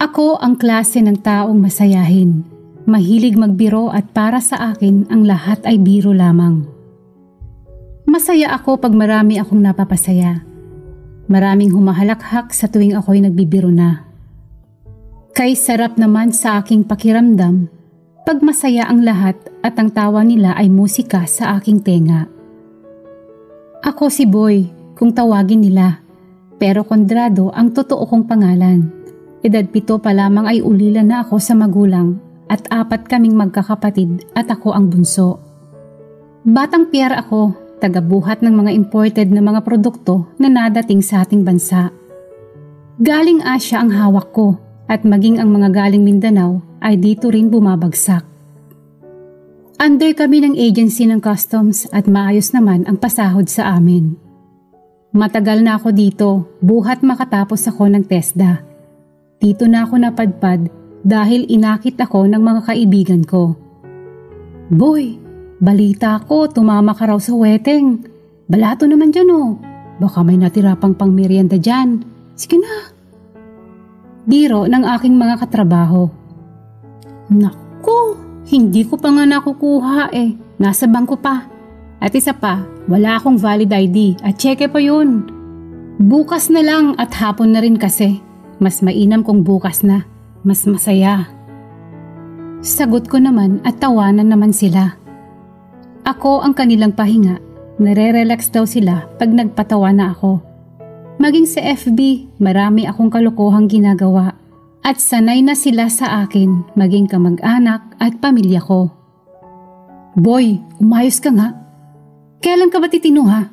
Ako ang klase ng taong masayahin, mahilig magbiro at para sa akin ang lahat ay biro lamang. Masaya ako pag marami akong napapasaya. Maraming humahalakhak sa tuwing ako'y nagbibiro na. Kay sarap naman sa aking pakiramdam pag masaya ang lahat at ang tawa nila ay musika sa aking tenga. Ako si Boy kung tawagin nila, pero Kondrado ang totoo kong pangalan. Edad 7 pa lamang ay ulila na ako sa magulang at 4 kaming magkakapatid at ako ang bunso. Batang piyar ako, tagabuhat ng mga imported na mga produkto na nadating sa ating bansa. Galing Asya ang hawak ko at maging ang mga galing Mindanao ay dito rin bumabagsak. Under kami ng agency ng customs at maayos naman ang pasahod sa amin. Matagal na ako dito, buhat makatapos ako ng TESDA. Dito na ako napadpad dahil inakit ako ng mga kaibigan ko. Boy, balita ko tumama ka raw sa wedding. Balato naman dyan oh. Baka may natira pang pangmerienda dyan. Sige na. Biro ng aking mga katrabaho. Naku, hindi ko pa nga nakukuha eh. Nasa bangko pa. At isa pa, wala akong valid ID at cheque pa yun. Bukas na lang at hapon na rin kasi. Mas mainam kung bukas na. Mas masaya. Sagot ko naman at tawanan naman sila. Ako ang kanilang pahinga. Nare-relax daw sila pag nagpatawa na ako. Maging sa FB, marami akong kalokohang ginagawa at sanay na sila sa akin maging kamag-anak at pamilya ko. Boy, umayos ka nga. Kailan ka ba titino ha?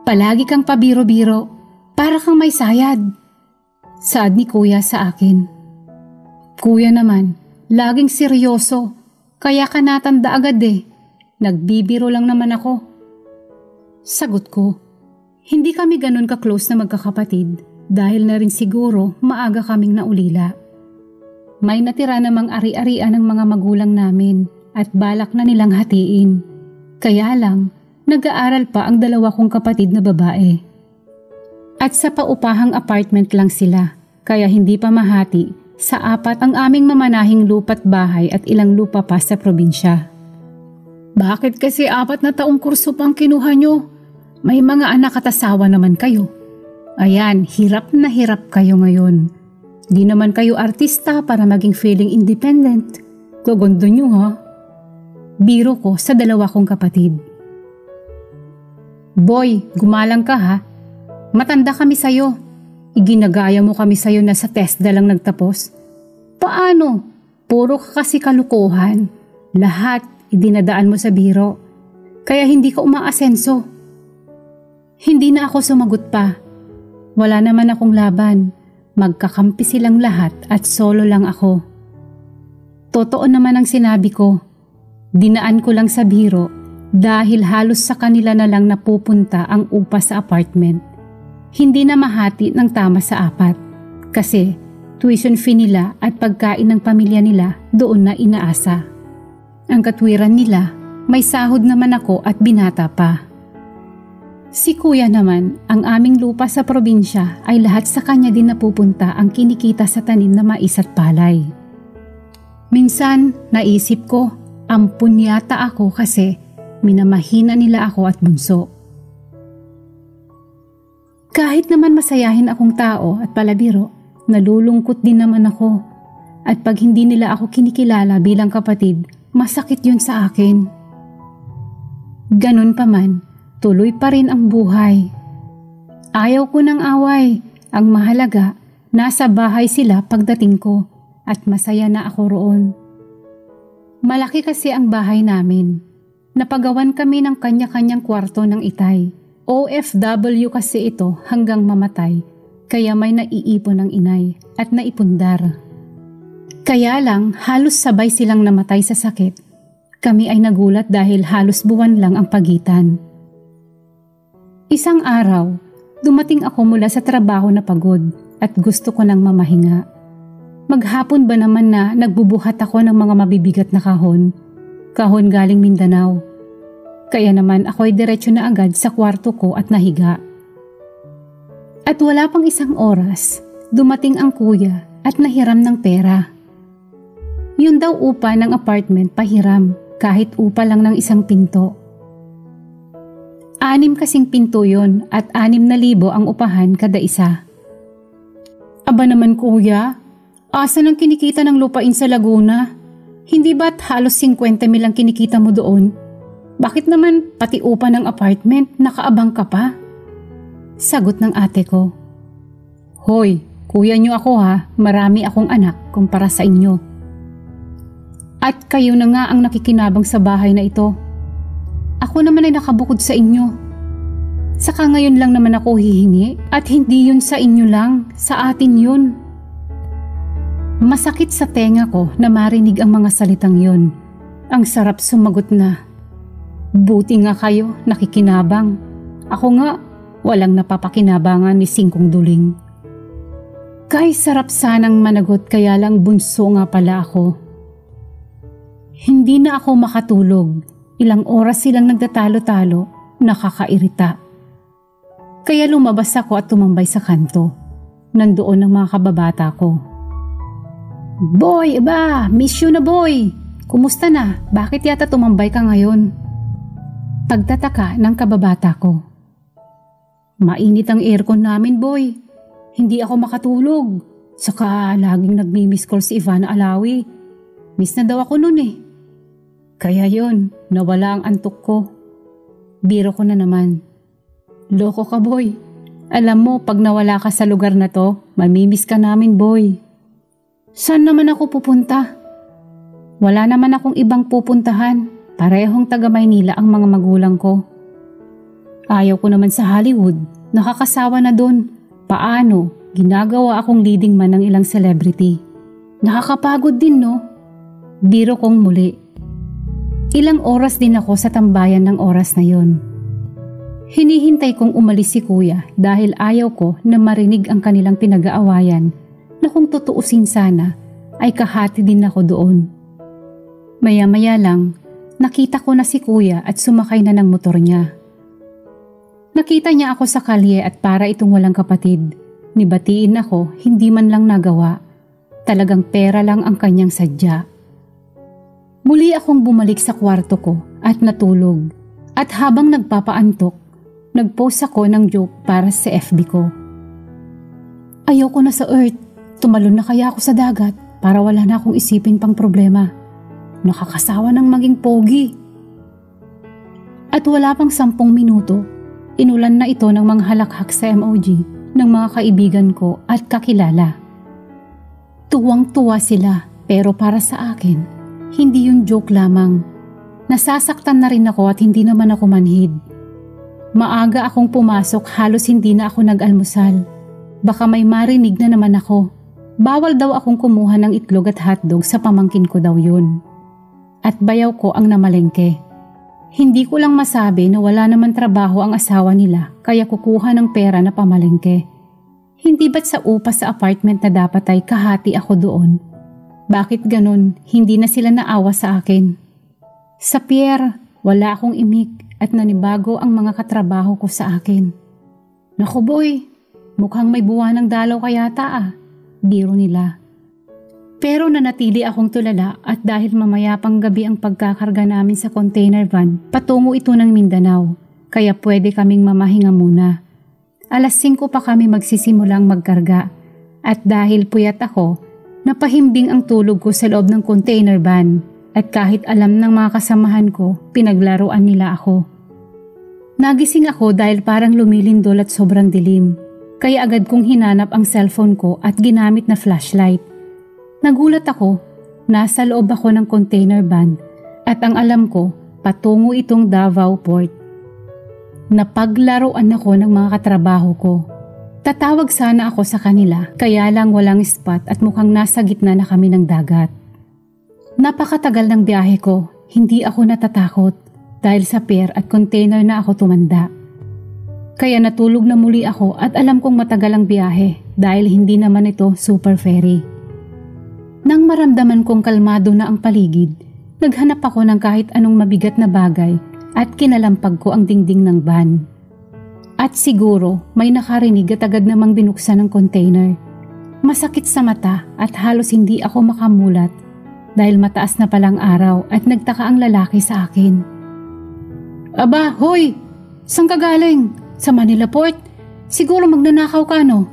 Palagi kang pabiro-biro, para kang may sayad. Saad ni Kuya sa akin. Kuya naman, laging seryoso, kaya ka natanda agad eh. Nagbibiro lang naman ako. Sagot ko. Hindi kami ganun ka-close na magkakapatid dahil na rin siguro maaga kaming naulila. May natira namang ari-arian ng mga magulang namin at balak na nilang hatiin. Kaya lang, nag-aaral pa ang 2 kong kapatid na babae. At sa paupahang apartment lang sila, kaya hindi pa mahati sa 4 ang aming mamanahing lupa't bahay at ilang lupa pa sa probinsya. Bakit kasi 4 na taong kurso pang kinuha nyo? May mga anak at asawa naman kayo. Ayan, hirap na hirap kayo ngayon. Di naman kayo artista para maging feeling independent. Gogondo nyo ha? Biro ko sa 2 kong kapatid. Boy, gumalang ka ha? Matanda kami sayo. Iginagaya mo kami sayo na sa TESDA lang nagtapos. Paano? Puro ka kasi kalukuhan. Lahat idinadaan mo sa biro. Kaya hindi ka umaasenso. Hindi na ako sumagot pa. Wala naman akong laban. Magkakampi silang lahat at solo lang ako. Totoo naman ang sinabi ko. Dinaan ko lang sa biro dahil halos sa kanila na lang napupunta ang upa sa apartment. Hindi na mahati ng tama sa 4 kasi tuition fee nila at pagkain ng pamilya nila doon na inaasa. Ang katwiran nila, may sahod naman ako at binata pa. Si Kuya naman, ang aming lupa sa probinsya ay lahat sa kanya din napupunta ang kinikita sa tanim na mais at palay. Minsan, naisip ko, ampun yata ako kasi minamahina nila ako at bunso. Kahit naman masayahin akong tao at palabiro, nalulungkot din naman ako. At pag hindi nila ako kinikilala bilang kapatid, masakit yun sa akin. Ganun pa man, tuloy pa rin ang buhay. Ayaw ko ng away. Ang mahalaga, nasa bahay sila pagdating ko at masaya na ako roon. Malaki kasi ang bahay namin. Napagawan kami ng kanya-kanyang kwarto ng itay. OFW kasi ito hanggang mamatay, kaya may naiipon ng inay at naipundar. Kaya lang halos sabay silang namatay sa sakit. Kami ay nagulat dahil halos buwan lang ang pagitan. Isang araw, dumating ako mula sa trabaho na pagod at gusto ko nang mamahinga. Maghapon ba naman na nagbubuhat ako ng mga mabibigat na kahon? Kahon galing Mindanao. Kaya naman ako'y diretso na agad sa kwarto ko at nahiga. At wala pang isang oras, dumating ang kuya at nahiram ng pera. Yun daw upa ng apartment pahiram kahit upa lang ng isang pinto. 6 kasing pinto yun at 6,000 ang upahan kada isa. Aba naman kuya, asa nang kinikita ng lupain sa Laguna? Hindi ba't halos 50 mil ang kinikita mo doon? Bakit naman pati upa ng apartment nakaabang ka pa? Sagot ng ate ko. Hoy, kuya nyo ako ha, marami akong anak kumpara sa inyo. At kayo na nga ang nakikinabang sa bahay na ito. Ako naman ay nakabukod sa inyo. Saka ngayon lang naman ako hihingi at hindi yun sa inyo lang, sa atin yun. Masakit sa tenga ko na marinig ang mga salitang yun. Ang sarap sumagot na. Buti nga kayo, nakikinabang. Ako nga, walang napapakinabangan ni Singkong Duling. Kay sarap sanang managot kaya lang bunso nga pala ako. Hindi na ako makatulog. Ilang oras silang nagtatalo-talo, nakakairita. Kaya lumabas ako at tumambay sa kanto. Nandoon ang mga kababata ko. Boy, miss you na boy. Kumusta na? Bakit yata tumambay ka ngayon? Pagtataka ng kababata ko. Mainit ang aircon namin boy. Hindi ako makatulog. Saka laging nagmi-miss call si Ivana Alawi. Miss na daw ako nun eh. Kaya yun, nawala ang antok ko. Biro ko na naman. Loko ka boy. Alam mo, pag nawala ka sa lugar na to, mamimiss ka namin boy. Saan naman ako pupunta? Wala naman akong ibang pupuntahan. Parehong taga Maynila ang mga magulang ko. Ayaw ko naman sa Hollywood. Nakakasawa na dun. Paano? Ginagawa akong leading man ng ilang celebrity. Nakakapagod din no? Biro kong muli. Ilang oras din ako sa tambayan ng oras na yon. Hinihintay kong umalis si kuya dahil ayaw ko na marinig ang kanilang pinag-aawayan na kung tutuusin sana ay kahati din ako doon. Maya-maya lang, nakita ko na si kuya at sumakay na ng motor niya. Nakita niya ako sa kalye at para itong walang kapatid. Nibatiin ako, hindi man lang nagawa. Talagang pera lang ang kanyang sadya. Muli akong bumalik sa kwarto ko at natulog. At habang nagpapaantok, nag-post ako ng joke para sa FB ko. Ayoko na sa earth. Tumalon na kaya ako sa dagat para wala na akong isipin pang problema. Nakakasawa ng maging pogi. At wala pang 10 minuto, inulan na ito ng mga halakhak sa MOG ng mga kaibigan ko at kakilala. Tuwang-tuwa sila pero para sa akin, hindi yung joke lamang. Nasasaktan na rin ako at hindi naman ako manhid. Maaga akong pumasok, halos hindi na ako nag-almusal. Baka may marinig na naman ako. Bawal daw akong kumuha ng itlog at hotdog sa pamangkin ko daw yun. At bayaw ko ang namalengke. Hindi ko lang masabi na wala naman trabaho ang asawa nila kaya kukuha ng pera na pamalengke. Hindi ba't sa upa sa apartment na dapat ay kahati ako doon? Bakit ganun? Hindi na sila naawa sa akin. Sa pier, wala akong imik at nanibago ang mga katrabaho ko sa akin. Naku boy, mukhang may buwanang dalaw kayata Biro nila. Pero nanatili akong tulala at dahil mamaya pang gabi ang pagkakarga namin sa container van, patungo ito ng Mindanao, kaya pwede kaming mamahinga muna. 5:00 pa kami magsisimulang magkarga at dahil puyat ako, napahimbing ang tulog ko sa loob ng container van at kahit alam ng mga kasamahan ko, pinaglaruan nila ako. Nagising ako dahil parang lumilindol at sobrang dilim, kaya agad kong hinanap ang cellphone ko at ginamit na flashlight. Nagulat ako, nasa loob ako ng container van at ang alam ko, patungo itong Davao Port. Napaglaruan ako ng mga katrabaho ko. Tatawag sana ako sa kanila, kaya lang walang spot at mukhang nasa gitna na kami ng dagat. Napakatagal ng biyahe ko, hindi ako natatakot dahil sa pier at container na ako tumanda. Kaya natulog na muli ako at alam kong matagal ang biyahe dahil hindi naman ito super ferry. Nang maramdaman kong kalmado na ang paligid, naghanap ako ng kahit anong mabigat na bagay at kinalampag ko ang dingding ng van. At siguro may nakarinig at agad namang binuksan ng container. Masakit sa mata at halos hindi ako makamulat dahil mataas na palang araw at nagtaka ang lalaki sa akin. Aba, hoy! Saan ka galing? Sa Manila Port? Siguro magnanakaw ka, no?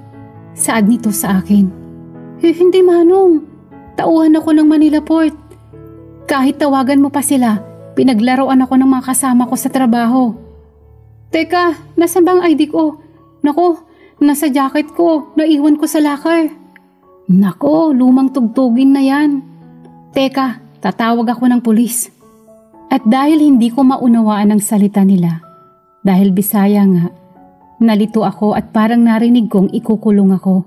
Saad nito sa akin. Hindi manong. Tauhan ako ng Manila Port. Kahit tawagan mo pa sila, pinaglaruan ako ng mga kasama ko sa trabaho. Teka, nasan ba ang ID ko? Nako, nasa jacket ko, naiwan ko sa locker. Nako, lumang tugtugin na yan. Teka, tatawag ako ng pulis. At dahil hindi ko maunawaan ang salita nila, dahil Bisaya nga, nalito ako at parang narinig kong ikukulong ako.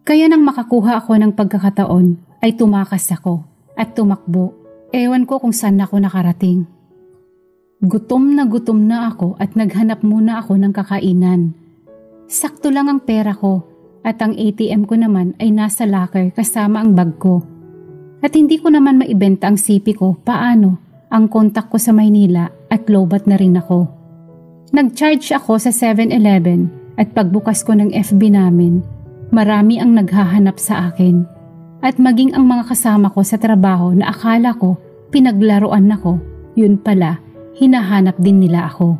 Kaya nang makakuha ako ng pagkakataon, ay tumakas ako at tumakbo. Ewan ko kung saan ako nakarating. Gutom na ako at naghanap muna ako ng kakainan. Sakto lang ang pera ko at ang ATM ko naman ay nasa locker kasama ang bag ko. At hindi ko naman maibenta ang CP ko paano ang kontak ko sa Maynila at lowbat na rin ako. Nag-charge ako sa 7-Eleven at pagbukas ko ng FB namin, marami ang naghahanap sa akin. At maging ang mga kasama ko sa trabaho na akala ko pinaglaruan ako, yun pala, hinahanap din nila ako.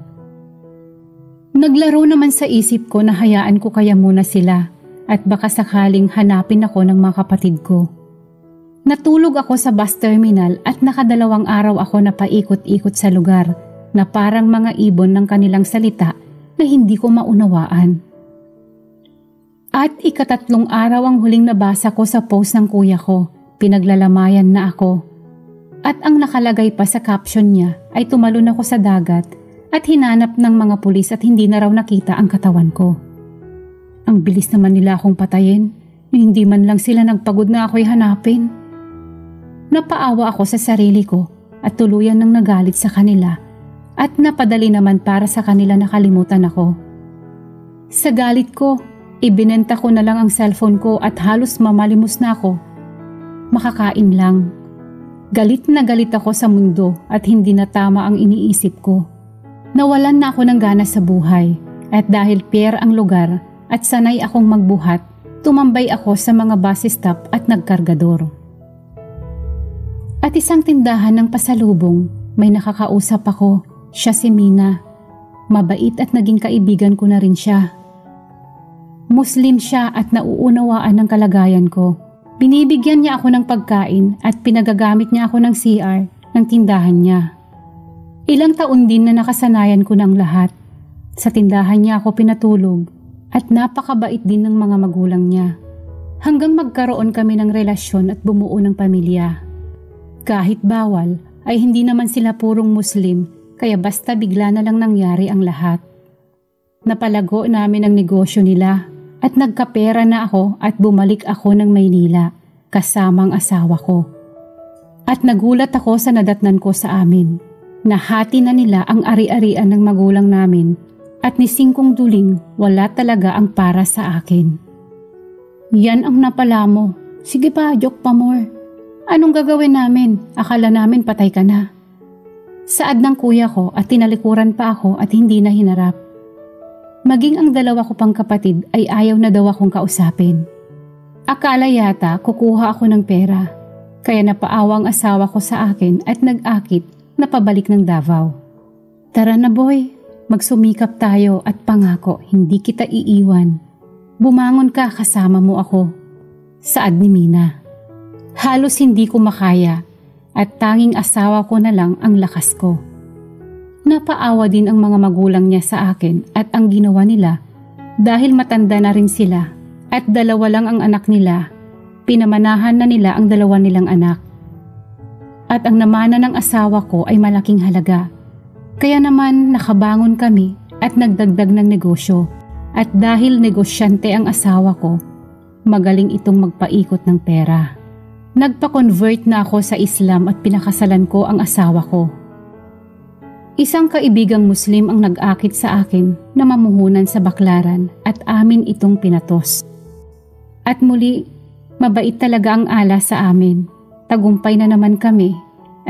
Naglaro naman sa isip ko na hayaan ko kaya muna sila at baka sakaling hanapin ako ng mga kapatid ko. Natulog ako sa bus terminal at nakadalawang araw ako na paikot-ikot sa lugar na parang mga ibon ng kanilang salita na hindi ko maunawaan. At ikatatlong araw ang huling nabasa ko sa post ng kuya ko, pinaglalamayan na ako. At ang nakalagay pa sa caption niya ay tumalon ako sa dagat at hinanap ng mga pulis at hindi na raw nakita ang katawan ko. Ang bilis naman nila akong patayin, hindi man lang sila nagpagod na ako'y hanapin. Napaawa ako sa sarili ko at tuluyan nang nagalit sa kanila at napadali naman para sa kanila nakalimutan ako. Sa galit ko, ibinenta ko na lang ang cellphone ko at halos mamalimos na ako. Makakain lang. Galit na galit ako sa mundo at hindi na tama ang iniisip ko. Nawalan na ako ng gana sa buhay at dahil pier ang lugar at sanay akong magbuhat, tumambay ako sa mga bus stop at nagkargador. At isang tindahan ng pasalubong, may nakakausap ako, siya si Mina. Mabait at naging kaibigan ko na rin siya. Muslim siya at nauunawaan ng kalagayan ko. Binibigyan niya ako ng pagkain at pinagagamit niya ako ng CR ng tindahan niya. Ilang taon din na nakasanayan ko ng lahat. Sa tindahan niya ako pinatulog at napakabait din ng mga magulang niya. Hanggang magkaroon kami ng relasyon at bumuo ng pamilya. Kahit bawal ay hindi naman sila purong Muslim kaya basta bigla na lang nangyari ang lahat. Napalago namin ang negosyo nila at nagkapera na ako at bumalik ako ng Maynila kasama ang asawa ko. At nagulat ako sa nadatnan ko sa amin. Nahati na nila ang ari-arian ng magulang namin at ni Singkong Duling wala talaga ang para sa akin. Yan ang napala mo. Sige pa, joke pa more. Anong gagawin namin? Akala namin patay ka na. Saad ng kuya ko at tinalikuran pa ako at hindi na hinarap. Maging ang dalawa ko pang kapatid ay ayaw na daw akong kausapin. Akala yata kukuha ako ng pera. Kaya napaawa ang asawa ko sa akin at nag-akit na pabalik ng Davao. Tara na boy, magsumikap tayo at pangako hindi kita iiwan. Bumangon ka kasama mo ako. Saad ni Mina. Halos hindi ko makaya at tanging asawa ko na lang ang lakas ko. Napaawa din ang mga magulang niya sa akin at ang ginawa nila dahil matanda na rin sila at dalawa lang ang anak nila. Pinamanahan na nila ang dalawa nilang anak. At ang namana ng asawa ko ay malaking halaga. Kaya naman nakabangon kami at nagdagdag ng negosyo. At dahil negosyante ang asawa ko, magaling itong magpaikot ng pera. Nagpa-convert na ako sa Islam at pinakasalan ko ang asawa ko. Isang kaibigang Muslim ang nag-akit sa akin na mamuhunan sa Baklaran at amin itong pinatos. At muli, mabait talaga ang ala sa amin. Tagumpay na naman kami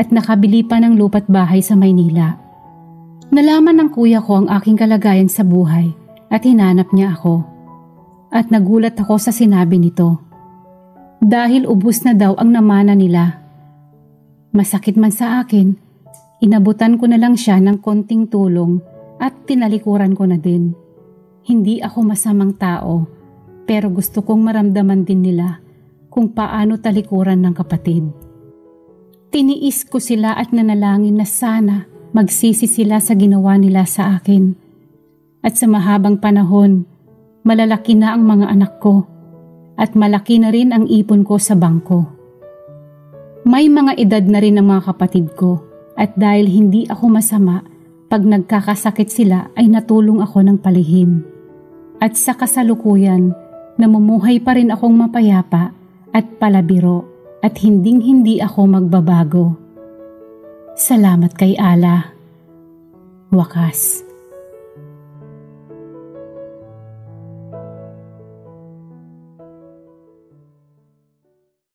at nakabili pa ng lupa't bahay sa Maynila. Nalaman ng kuya ko ang aking kalagayan sa buhay at hinanap niya ako. at nagulat ako sa sinabi nito. Dahil ubos na daw ang namana nila. Masakit man sa akin, inabutan ko na lang siya ng konting tulong at tinalikuran ko na din. Hindi ako masamang tao, pero gusto kong maramdaman din nila kung paano talikuran ng kapatid. Tiniis ko sila at nanalangin na sana magsisi sila sa ginawa nila sa akin. At sa mahabang panahon, malalaki na ang mga anak ko at malaki na rin ang ipon ko sa bangko. May mga edad na rin ang mga kapatid ko at dahil hindi ako masama, pag nagkakasakit sila ay natulong ako ng palihim. At sa kasalukuyan, namumuhay pa rin akong mapayapa at palabiro at hinding-hindi ako magbabago. Salamat kay Allah. Wakas.